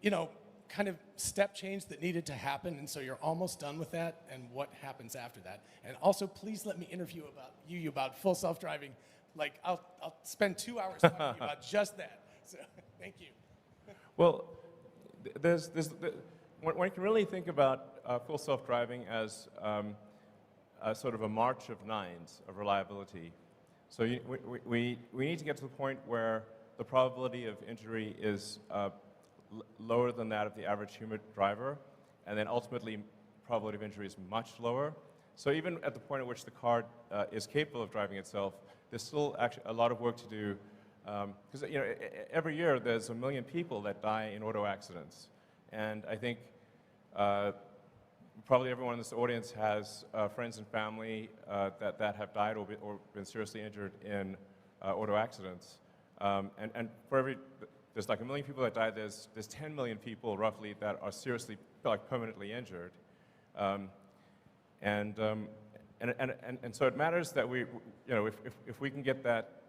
you know, kind of step change that needed to happen, and so you're almost done with that, and what happens after that. And also, please let me interview about full self-driving. Like, I'll spend 2 hours talking to you about just that. So, thank you. Well, one can really think about full self-driving as a sort of a march of nines of reliability. So we need to get to the point where the probability of injury is lower than that of the average human driver, and then ultimately probability of injury is much lower. So even at the point at which the car is capable of driving itself, there's still actually a lot of work to do, because every year there's 1 million people that die in auto accidents, and I think probably everyone in this audience has friends and family that have died or been seriously injured in auto accidents, and for there's like 1 million people that die. There's 10 million people roughly that are seriously, like, permanently injured, and so it matters that if we can get that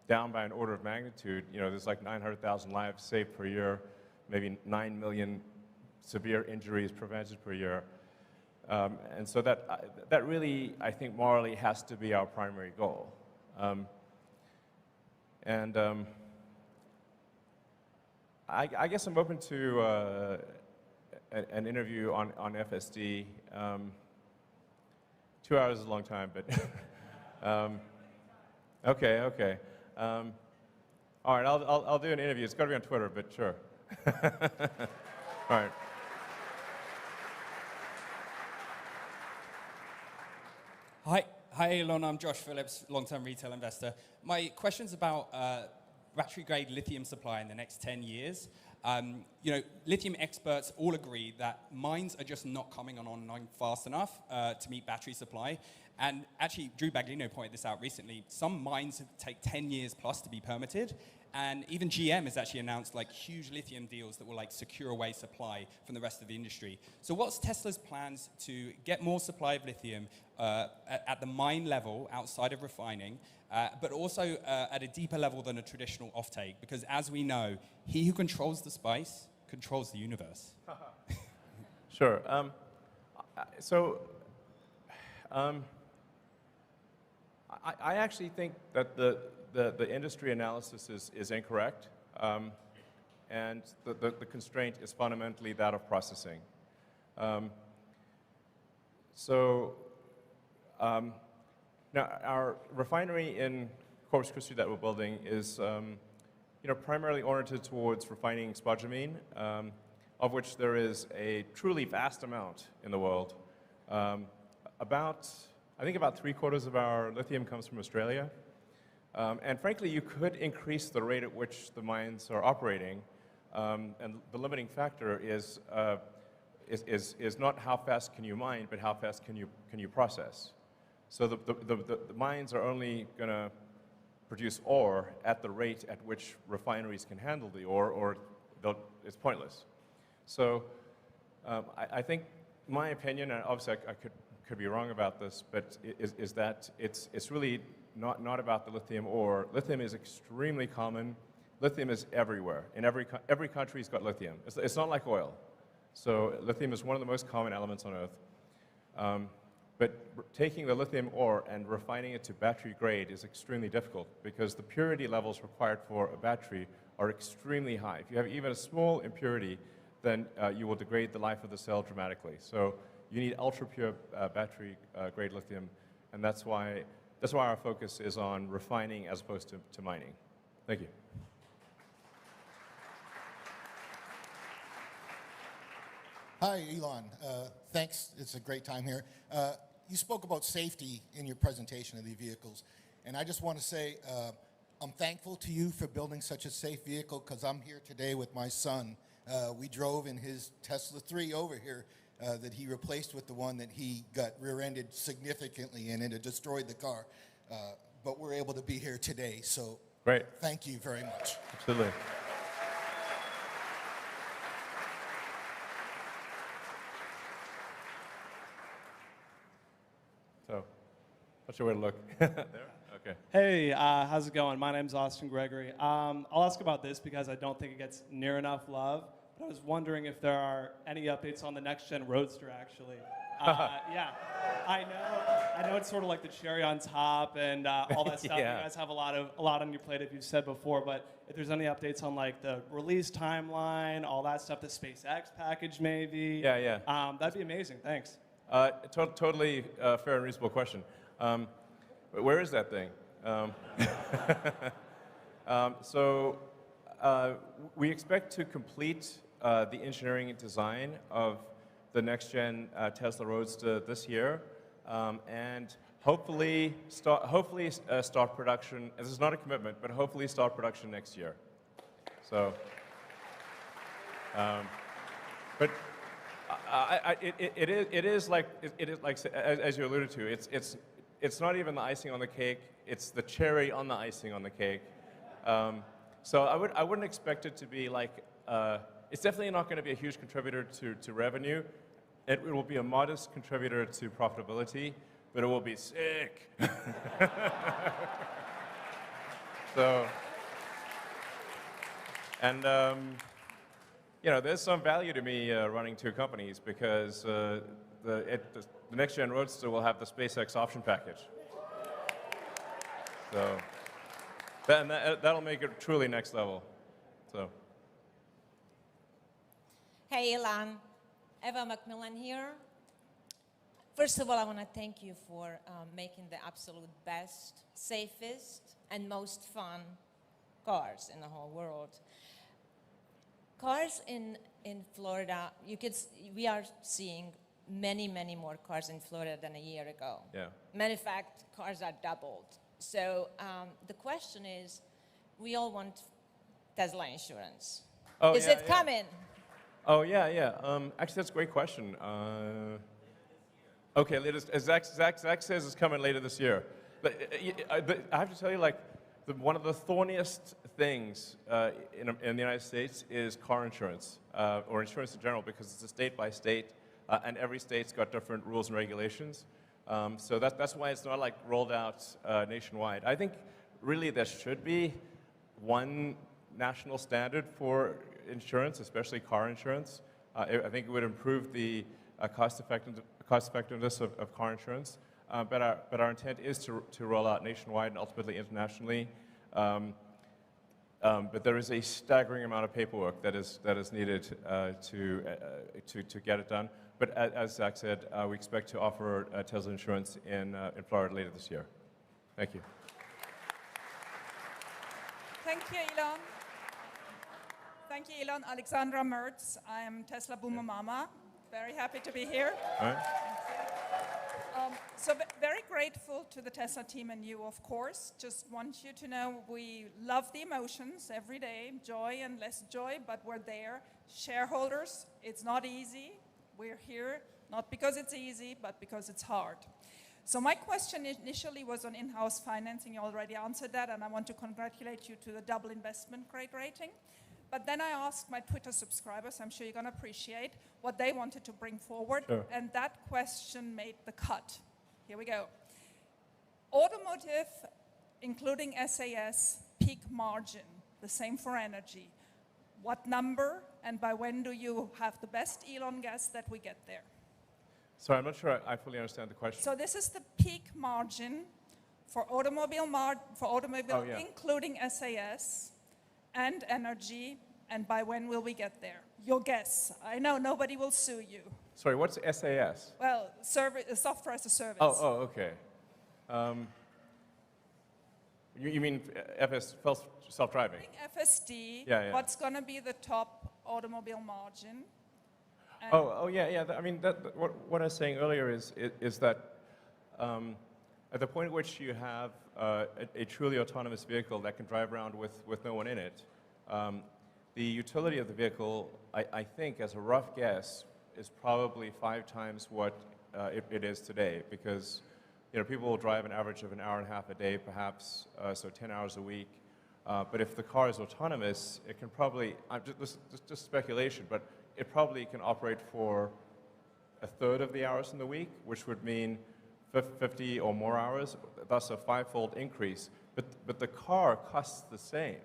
down by an order of magnitude, there's like 900,000 lives saved per year, maybe 9 million severe injuries prevented per year, and so that really, I think, morally has to be our primary goal, I guess I'm open to an interview on FSD. 2 hours is a long time, but okay. All right, I'll do an interview. It's got to be on Twitter, but sure. All right. Hi, Elon. I'm Josh Phillips, long-term retail investor. My question's about battery-grade lithium supply in the next 10 years. Lithium experts all agree that mines are just not coming online fast enough to meet battery supply. And actually, Drew Baglino pointed this out recently. Some mines take 10 years plus to be permitted. And even GM has actually announced like huge lithium deals that will like secure away supply from the rest of the industry. So what's Tesla's plans to get more supply of lithium at the mine level outside of refining, but also at a deeper level than a traditional offtake? Because as we know, he who controls the spice controls the universe. Sure. I actually think that the industry analysis is incorrect, and the constraint is fundamentally that of processing. Now, our refinery in Corpus Christi that we're building is primarily oriented towards refining spodumene, of which there is a truly vast amount in the world. I think about 3/4 of our lithium comes from Australia. And frankly, you could increase the rate at which the mines are operating, and the limiting factor is not how fast can you mine, but how fast can you process. So the mines are only going to produce ore at the rate at which refineries can handle the ore, or it's pointless. So I think my opinion, and obviously I could be wrong about this, but is that it's really not about the lithium ore. Lithium is extremely common. Lithium is everywhere. In every country's got lithium. It's not like oil. So lithium is one of the most common elements on Earth. But taking the lithium ore and refining it to battery grade is extremely difficult because the purity levels required for a battery are extremely high. If you have even a small impurity, then you will degrade the life of the cell dramatically. So you need ultra-pure battery grade lithium, and that's why our focus is on refining as opposed to mining. Thank you. Hi, Elon. Thanks. It's a great time here. You spoke about safety in your presentation of the vehicles, and I just want to say I'm thankful to you for building such a safe vehicle, because I'm here today with my son. We drove in his Tesla 3 over here that he replaced with the one that he got rear-ended significantly in, and it destroyed the car. But we're able to be here today, so great. Thank you very much. Absolutely. So, what's your way to look? There? Okay. Okay. Hey, how's it going? My name's Austin Gregory. I'll ask about this because I don't think it gets near enough love. But I was wondering if there are any updates on the next-gen Roadster, actually. Yeah, I know it's sort of like the cherry on top and all that stuff. Yeah. You guys have a lot on your plate, if you've said before. But if there's any updates on like the release timeline, all that stuff, the SpaceX package, maybe. Yeah. That'd be amazing. Thanks. Totally fair and reasonable question. Where is that thing? We expect to complete the engineering and design of the next-gen Tesla Roadster this year, and hopefully start production. This is not a commitment, but hopefully start production next year. So, but it is like as you alluded to. It's not even the icing on the cake. It's the cherry on the icing on the cake. So I wouldn't expect it to be like. It's definitely not going to be a huge contributor to revenue. It will be a modest contributor to profitability, but it will be sick. So, and there's some value to me running two companies because the next-gen Roadster will have the SpaceX option package. So, that'll make it truly next level. So. Hey, Elon. Eva Macmillan here. First of all, I want to thank you for making the absolute best, safest, and most fun cars in the whole world. Cars in Florida, we are seeing many, many more cars in Florida than a year ago. Yeah. Matter of fact, cars are doubled. So the question is, we all want Tesla insurance. Oh, Is it coming? Oh, yeah. Actually, that's a great question. Okay, Zach says it's coming later this year. But I have to tell you, like, one of the thorniest things in the United States is car insurance, or insurance in general, because it's a state by state, and every state's got different rules and regulations. So that's why it's not like rolled out nationwide. I think really there should be one national standard for insurance, especially car insurance. I think it would improve the cost effectiveness of car insurance. But our intent is to roll out nationwide and ultimately internationally. But there is a staggering amount of paperwork that is needed to get it done. But as Zach said, we expect to offer Tesla insurance in Florida later this year. Thank you. Thank you, Elon. Thank you, Elon. Alexandra Mertz. I am Tesla Boomer Mama. Very happy to be here. All right. So very grateful to the Tesla team and you, of course. Just want you to know we love the emotions every day, joy and less joy, but we're there. Shareholders, it's not easy. We're here not because it's easy, but because it's hard. So my question initially was on in-house financing. You already answered that, and I want to congratulate you to the double investment grade rating. But then I asked my Twitter subscribers, I'm sure you're going to appreciate, what they wanted to bring forward. Sure. And that question made the cut. Here we go. Automotive, including SAS, peak margin, the same for energy. What number and by when do you have the best Elon guess that we get there? Sorry, I'm not sure I fully understand the question. So this is the peak margin for automobile, Oh, yeah. including SAS and energy, and by when will we get there? Your guess. I know nobody will sue you. Sorry, what's SAS? Well, software as a service. Oh, okay. You mean self-driving? FSD, Yeah. what's going to be the top automobile margin? And Yeah. I mean, what I was saying earlier is that at the point at which you have a truly autonomous vehicle that can drive around with no one in it, the utility of the vehicle, I think, as a rough guess, is probably 5 times what it is today, because people will drive an average of an hour and a half a day, perhaps, so 10 hours a week. But if the car is autonomous, it can probably, just speculation, but it probably can operate for a third of the hours in the week, which would mean 50 or more hours, thus a 5-fold increase, but the car costs the same.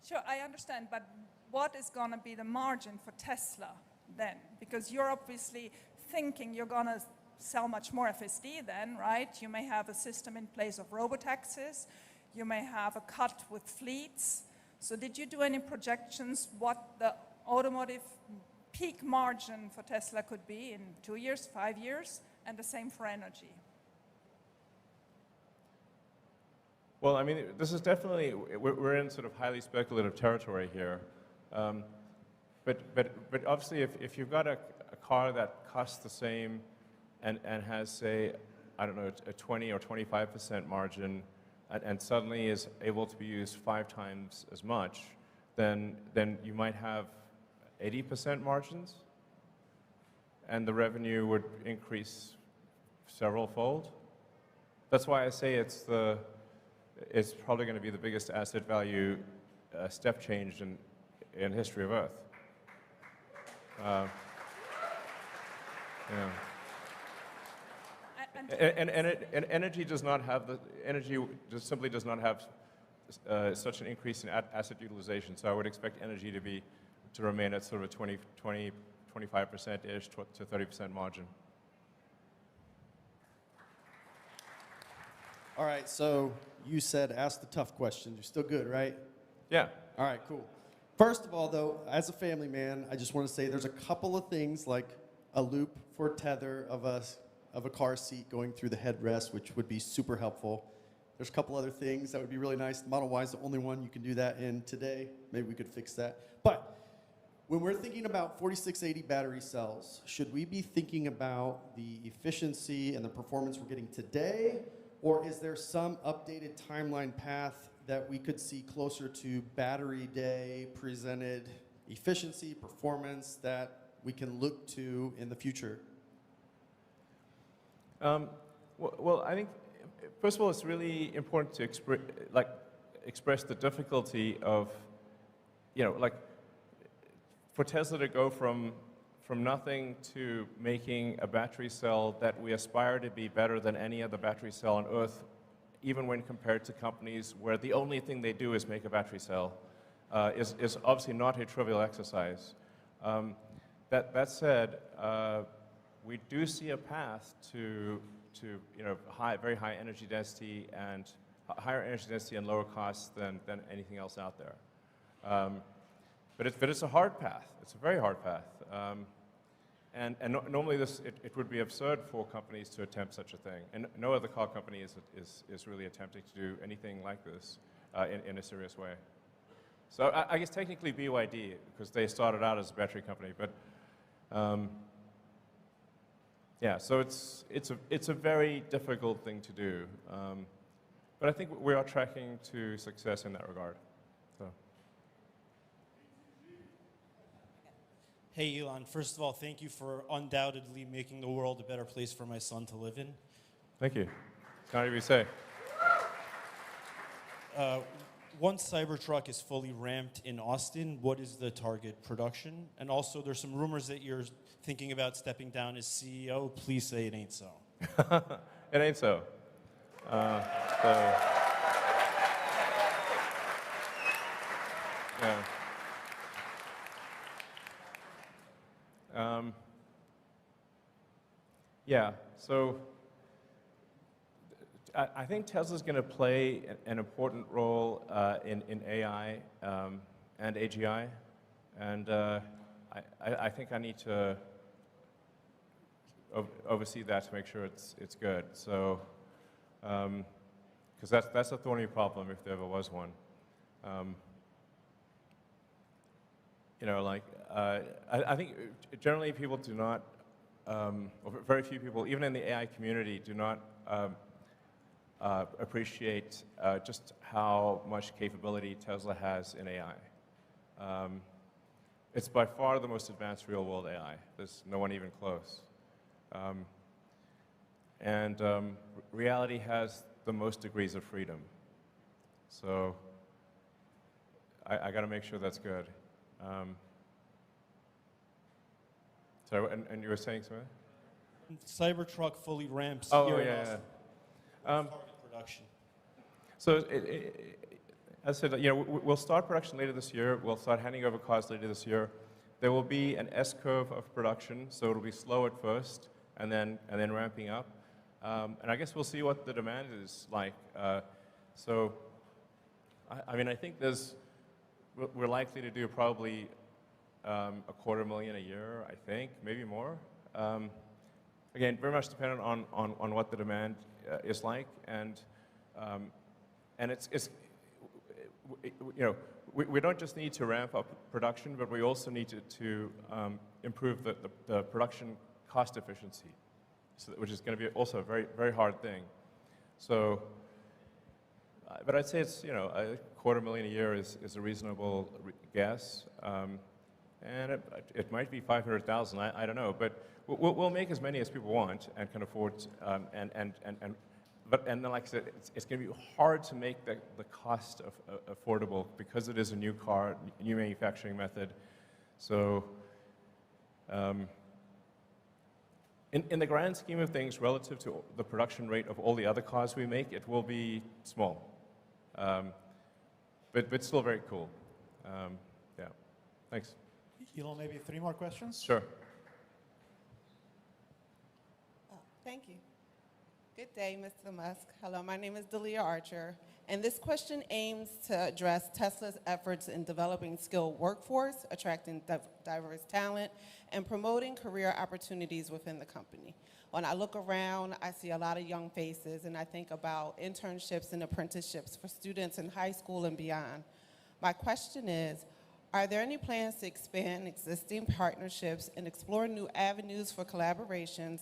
Sure, I understand, but what is going to be the margin for Tesla then? Because you're obviously thinking you're going to sell much more FSD then, right? You may have a system in place of robotaxis. You may have a cut with fleets. So did you do any projections what the automotive peak margin for Tesla could be in 2 years, 5 years, and the same for energy? Well, I mean, this is definitely, we're in sort of highly speculative territory here. But obviously, if you've got a car that costs the same and has, say, I don't know, a 20 or 25% margin, and suddenly is able to be used 5 times as much, then you might have 80% margins, and the revenue would increase several-fold. That's why I say it's probably going to be the biggest asset value step change in history of Earth. Yeah. And energy does not have simply does not have such an increase in asset utilization. So I would expect energy to remain at sort of a 25%-ish to 30% margin. All right, so you said ask the tough questions. You're still good, right? Yeah. All right, cool. First of all, though, as a family man, I just want to say there's a couple of things like a loop for tether of a car seat going through the headrest, which would be super helpful. There's a couple other things that would be really nice. The Model Y is the only one you can do that in today. Maybe we could fix that. But when we're thinking about 4680 battery cells, should we be thinking about the efficiency and the performance we're getting today? Or is there some updated timeline path that we could see closer to battery day presented efficiency, performance that we can look to in the future? Well, I think, first of all, it's really important to express the difficulty of, for Tesla to go from nothing to making a battery cell that we aspire to be better than any other battery cell on Earth, even when compared to companies where the only thing they do is make a battery cell, is obviously not a trivial exercise. That said, we do see a path to very high energy density and higher energy density and lower costs than anything else out there. But it's a hard path. It's a very hard path. Normally it would be absurd for companies to attempt such a thing. And no other car company is really attempting to do anything like this in a serious way. So I guess technically BYD, because they started out as a battery company, but yeah, so it's a very difficult thing to do. But I think we are tracking to success in that regard. So. Hey, Elon, first of all, thank you for undoubtedly making the world a better place for my son to live in. Thank you. It's kind of you say. Once Cybertruck is fully ramped in Austin, what is the target production? And also, there's some rumors that you're thinking about stepping down as CEO. Please say it ain't so. It ain't so. Yeah. Yeah, so I think Tesla's going to play an important role in AI and AGI, and I think I need to oversee that to make sure it's good. So, because that's a thorny problem if there ever was one. I think generally people do not, or very few people, even in the AI community, do not appreciate just how much capability Tesla has in AI. It's by far the most advanced real-world AI. There's no one even close. Reality has the most degrees of freedom. So I got to make sure that's good. So, and you were saying something? Cybertruck fully ramps Oh, here in yeah, Austin. yeah. Target production. So, as I said, you know, we'll start production later this year. We'll start handing over cars later this year. There will be an S-curve of production, so it'll be slow at first, and then ramping up. And I guess we'll see what the demand is like. So, I mean, I think we're likely to do probably 250,000 a year, I think, maybe more. Again, very much dependent on what the demand is like, and it's you know, we don't just need to ramp up production, but we also need to improve the production cost efficiency, which is going to be also a very, very hard thing. So, but I'd say it's, you know, 250,000 a year is a reasonable guess. And it might be 500,000, I don't know, but we'll make as many as people want and can afford, but then, like I said, it's going to be hard to make the cost affordable because it is a new car, new manufacturing method. So, in the grand scheme of things, relative to the production rate of all the other cars we make, it will be small, but still very cool. Yeah, thanks. Elon, maybe 3 more questions? Sure. Thank you. Good day, Mr. Musk. Hello, my name is Delia Archer, and this question aims to address Tesla's efforts in developing skilled workforce, attracting diverse talent, and promoting career opportunities within the company. When I look around, I see a lot of young faces, and I think about internships and apprenticeships for students in high school and beyond. My question is, are there any plans to expand existing partnerships and explore new avenues for collaborations